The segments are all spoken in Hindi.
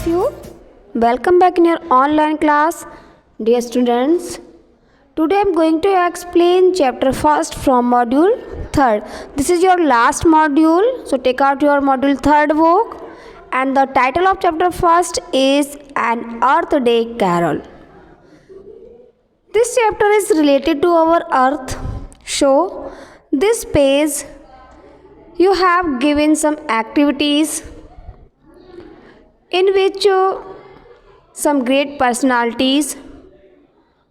of you. Welcome back in your online class. Dear students, today I am going to explain chapter first from module 3rd. This is your last module, so take out your module 3rd book, and the title of chapter first is An Earth Day Carol. This chapter is related to our earth. So this page you have given some activities in which some great personalities.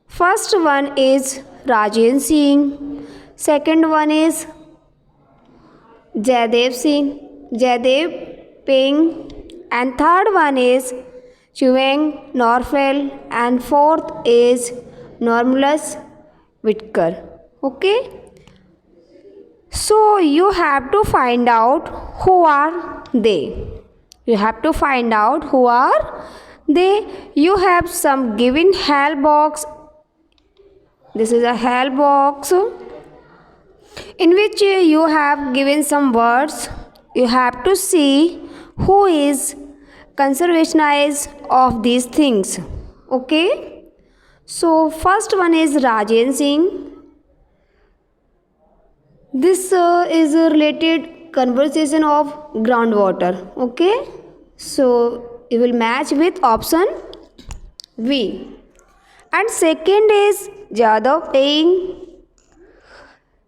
First one is Rajen Singh, second one is Jaidev Ping, and third one is Chuang Norfel, and fourth is Normulus Whitaker. Okay, so you have to find out who are they. You have to find out who are they. You have some given help box. This is a help box in which you have given some words. You have to see who is conservationist of these things. Okay, so first one is Rajen Singh. This is a related conversation of groundwater. Okay, so you will match with option V. And second is Jaidev Ping.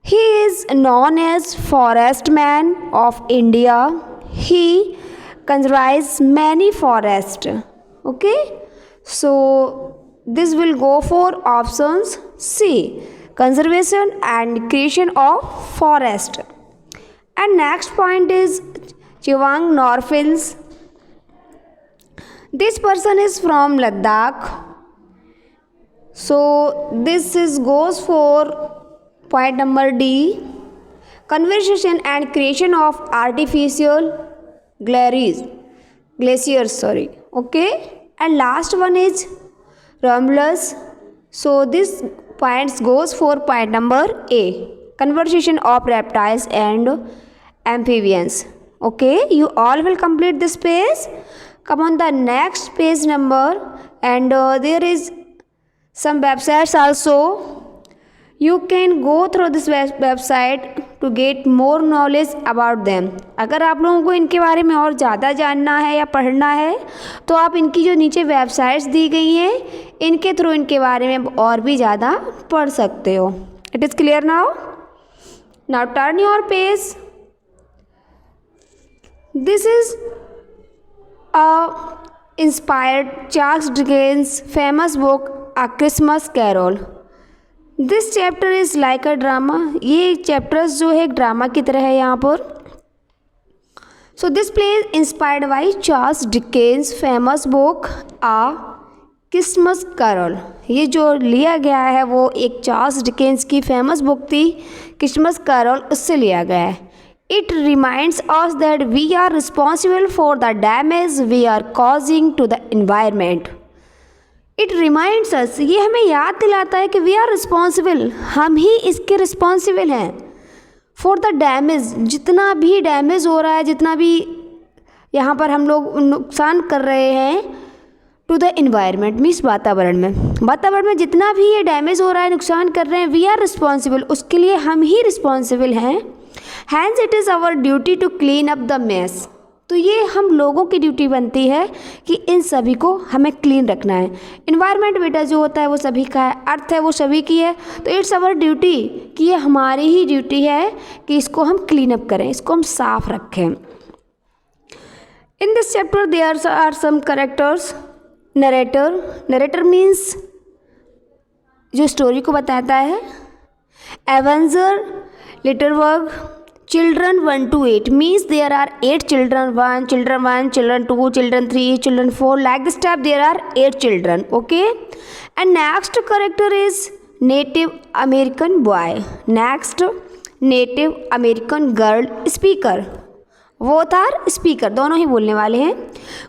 He is known as forest man of India. He conserves many forests. Okay, so this will go for options C, conservation and creation of forest. And next point is Chuang Norfel. This person is from Ladakh. So this goes for point number D, conservation and creation of artificial glaciers. Okay, and last one is Romulus. So this points goes for point number A, conservation of reptiles and amphibians. Okay, you all will complete this page. Come on the next page number, and there is some websites also. You can go through this website to get more knowledge about them. अगर आप लोगों को इनके बारे में और ज़्यादा जानना है या पढ़ना है तो आप इनकी जो नीचे वेबसाइट्स दी गई हैं इनके थ्रू इनके बारे में और भी ज़्यादा पढ़ सकते हो. It is clear now. Now turn your page. This is inspired Charles Dickens' famous book A Christmas Carol. This chapter is like a drama. ये chapters जो है एक ड्रामा की तरह है यहाँ पर. So this play is inspired by Charles Dickens' famous book A Christmas Carol. ये जो लिया गया है वो एक चार्ल्स डिकेंस की फेमस बुक थी क्रिसमस कैरोल, उससे लिया गया है. It reminds us that we are responsible for the damage we are causing to the environment. It reminds us, ये हमें याद दिलाता है कि we are responsible, हम ही इसके responsible हैं. For the damage, जितना भी डैमेज हो रहा है, जितना भी यहाँ पर हम लोग नुकसान कर रहे हैं टू द इन्वायरमेंट मीन्स वातावरण में जितना भी ये डैमेज हो रहा है, नुकसान कर रहे हैं, वी आर रिस्पॉन्सिबल, उसके लिए हम ही रिस्पॉन्सिबल हैं. Hence it is our duty to clean up the mess. तो ये हम लोगों की ड्यूटी बनती है कि इन सभी को हमें क्लीन रखना है. इन्वायरमेंट बेटा जो होता है वो सभी का है, अर्थ है वो सभी की है, तो इट्स आवर ड्यूटी कि ये हमारी ही ड्यूटी है कि इसको हम क्लीन अप करें, इसको हम साफ रखें. In this chapter there are some characters. Narrator means जो स्टोरी को बताता है. Avenger, Litterberg, children 1 to 8 means there are 8 children, children 2, children 3, children 4, like this type there are 8 children. Okay, and next character is Native American boy, next Native American girl speaker. Both are speaker, दोनों ही बोलने वाले हैं.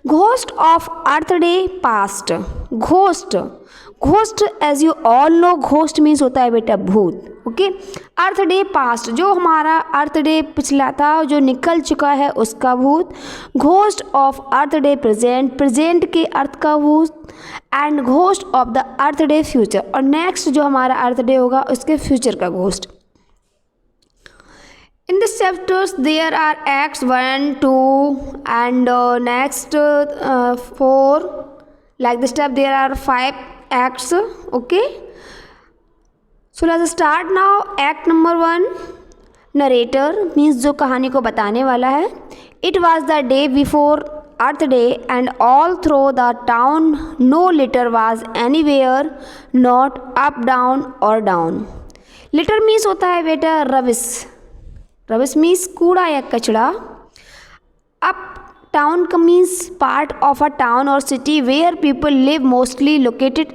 Ghost of Earth Day past. Ghost as you all know ghost means होता है बेटा भूत। ओके, अर्थ डे पास्ट, जो हमारा अर्थ डे पिछला था जो निकल चुका है उसका भूत। Ghost of Earth day present, present के अर्थ का भूत। And ghost of the earth day future, और नेक्स्ट जो हमारा अर्थ डे होगा उसके फ्यूचर का ghost. In this chapters there are acts 1, 2 and next 4. Like this step there are 5 acts. Okay. So let's start now. Act number 1. Narrator means जो कहानी को बताने वाला है। It was the day before Earth Day and all through the town no litter was anywhere, not up, down or down. Litter means होता है बेटा rubbish. रबिश मीन्स कूड़ा या कचड़ा। अप टाउन का means part of a town और city where people live, mostly located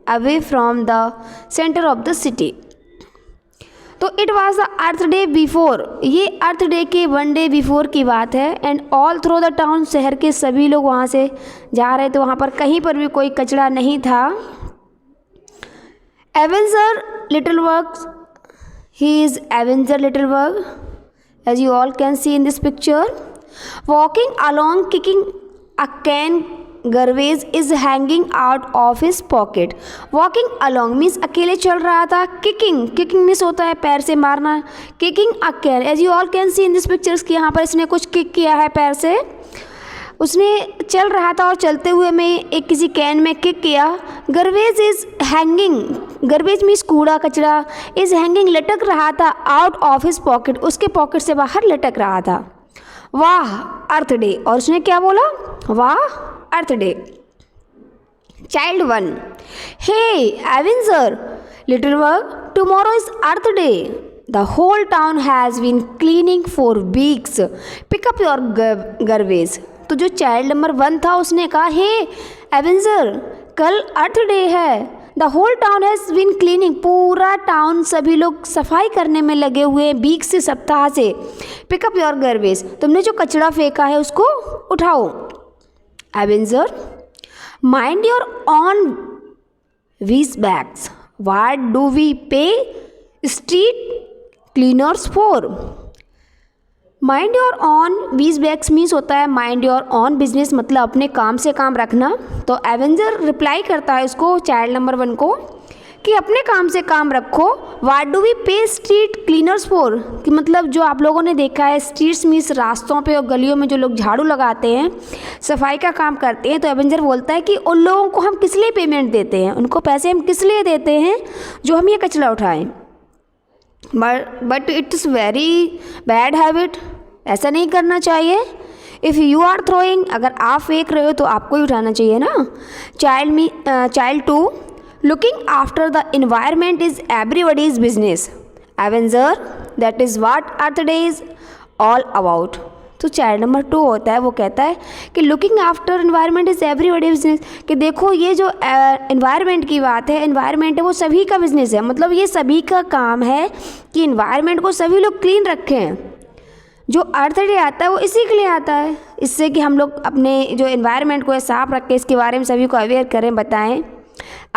away from the centre of the city. तो it was the earth day before, ये अर्थ डे के 1 डे बिफोर की बात है। And all through the town, शहर के सभी लोग वहाँ से जा रहे थे, वहाँ पर कहीं पर भी कोई कचड़ा नहीं था। Avenger Littleberg, he is Avenger Littlebug, as you all can see in this picture. Walking along kicking a can, garbage is hanging out of his pocket. Walking along means अकेले चल रहा था। Kicking, kicking means होता है पैर से मारना। Kicking a can, as you all can see in this pictures कि यहाँ पर इसने कुछ किक किया है पैर से। उसने चल रहा था और चलते हुए में एक किसी कैन में किक किया। Garbage is hanging, garbage means कूड़ा कचरा, इज हैंगिंग लटक रहा था आउट ऑफ हिज पॉकेट, उसके पॉकेट से बाहर लटक रहा था। वाह अर्थ डे, और उसने क्या बोला? वाह अर्थ day. Child 1, hey Avenger Littleberg, tomorrow is earth day, the whole town has been cleaning for weeks, pick up your garbage. तो जो चाइल्ड नंबर 1 था उसने कहा, हे एवेंजर कल अर्थ डे है, the whole town has been cleaning, पूरा टाउन सभी लोग सफाई करने में लगे हुए वीक से, सप्ताह से। पिक अप योर गार्बेज, तुमने जो कचरा फेंका है उसको उठाओ। एवेंजर, माइंड योर ऑन वीज बैग्स, व्हाट डू वी पे street cleaners for. Mind your on बीज बैग्स मीन्स होता है माइंड योर ऑन बिजनेस, मतलब अपने काम से काम रखना। तो एवेंजर रिप्लाई करता है उसको, चाइल्ड नंबर 1 को, कि अपने काम से काम रखो। व्हाट डू वी पे स्ट्रीट क्लीनर्स फॉर, कि मतलब जो आप लोगों ने देखा है स्ट्रीट्स मीन्स रास्तों पे और गलियों में जो लोग झाड़ू लगाते हैं, सफाई का काम करते हैं। तो एवेंजर बोलता है कि उन लोगों को हम किस लिए पेमेंट देते हैं, उनको पैसे हम किस लिए देते हैं जो हम ये कचरा उठाएं। But it's very bad habit, ऐसा नहीं करना चाहिए। इफ़ यू आर थ्रोइंग, अगर आप फेंक रहे हो तो आपको ही उठाना चाहिए ना। Child 2, looking after the environment is everybody's business. Avenger, that is what earth day is all about. तो चाइल्ड नंबर 2 होता है, वो कहता है कि looking after environment is everybody business, कि देखो ये जो एनवायरमेंट की बात है, एनवायरमेंट है वो सभी का बिजनेस है, मतलब ये सभी का काम है कि एनवायरमेंट को सभी लोग क्लीन रखें। जो अर्थ डे आता है वो इसी के लिए आता है, इससे कि हम लोग अपने जो एनवायरनमेंट को साफ रखें, इसके बारे में सभी को अवेयर करें, बताएं।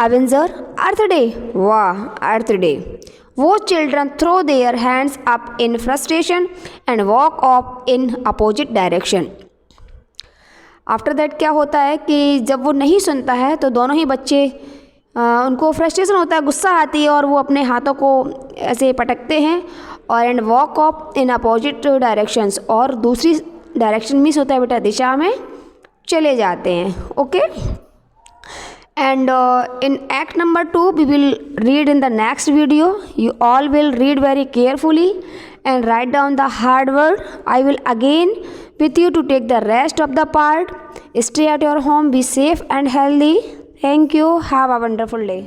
एवेंजर, अर्थ डे, वाह अर्थ डे। वो children throw their hands up in frustration and walk off in opposite direction. After that क्या होता है कि जब वो नहीं सुनता है तो दोनों ही बच्चे उनको फ्रस्ट्रेशन होता है, गुस्सा आती है और वो अपने हाथों को ऐसे पटकते हैं और and walk off in opposite directions, और दूसरी डायरेक्शन मीन्स होता है बेटा दिशा में चले जाते हैं। Okay, and in act number 2 we will read in the next video. You all will read very carefully and write down the hard word. I will again with you to take the rest of the part. Stay at your home, be safe and healthy. Thank you, have a wonderful day.